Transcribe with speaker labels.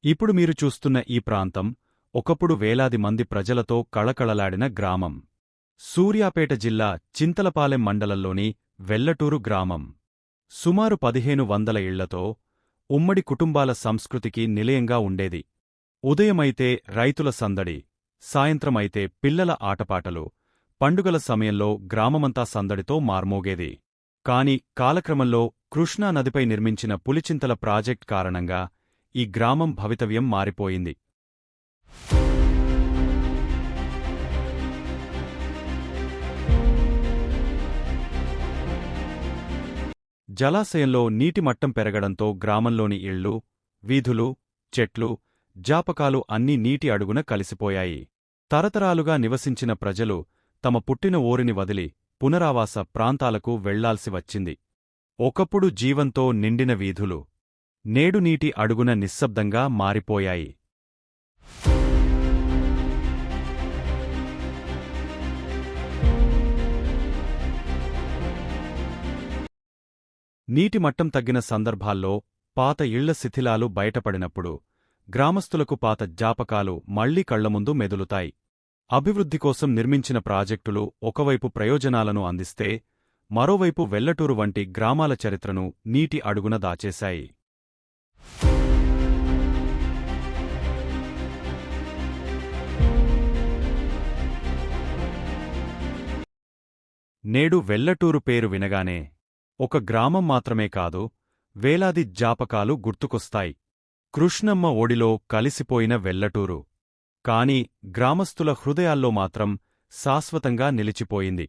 Speaker 1: ఇప్పుడు మీరు చూస్తున్న ఈ ప్రాంతం ఒకప్పుడు వేలాది మంది ప్రజలతో కళకళలాడిన గ్రామం. సూర్యాపేట జిల్లా చింతలపాలెం మండలంలోని వెల్లటూరు గ్రామం. సుమారు 1500 ఇళ్లతో ఉమ్మడి కుటుంబాల సంస్కృతికి నిలయంగా ఉండేది. ఉదయమైతే రైతుల సందడి, సాయంత్రమైతే పిల్లల ఆటపాటలు, పండుగల సమయంలో గ్రామమంతా సందడితో మార్మోగేది. కాని కాలక్రమంలో కృష్ణా నదిపై నిర్మించిన పులిచింతల ప్రాజెక్ట్ కారణంగా ఈ గ్రామం భవితవ్యం మారిపోయింది. జలాశయంలో నీటి మట్టం పెరగడంతో గ్రామంలోని ఇళ్ళు, వీధులు, చెట్లు, జాపకాలు అన్నీ నీటి అడుగున కలిసిపోయాయి. తరతరాలుగా నివసించిన ప్రజలు తమ పుట్టిన ఊరిని వదిలి పునరావాస ప్రాంతాలకు వెళ్లాల్సి వచ్చింది. ఒకప్పుడు జీవంతో నిండిన వీధులు నేడు నీటి అడుగున నిశ్శబ్దంగా మారిపోయాయి. నీటి మట్టం తగ్గిన సందర్భాల్లో పాత ఇళ్ల శిథిలాలు బయటపడినప్పుడు గ్రామస్తులకు పాత జ్ఞాపకాలు మళ్లీ కళ్లముందు మెదులుతాయి. అభివృద్ధి కోసం నిర్మించిన ప్రాజెక్టులు ఒకవైపు ప్రయోజనాలను అందిస్తే, మరోవైపు వెల్లటూరు వంటి గ్రామాల చరిత్రను నీటి అడుగున దాచేశాయి. నేడు వెల్లటూరు పేరు వినగానే ఒక గ్రామం మాత్రమే కాదు, వేలాది జ్ఞాపకాలు గుర్తుకొస్తాయి. కృష్ణమ్మ ఒడిలో కలిసిపోయిన వెల్లటూరు. కాని గ్రామస్తుల హృదయాల్లో మాత్రం శాశ్వతంగా నిలిచిపోయింది.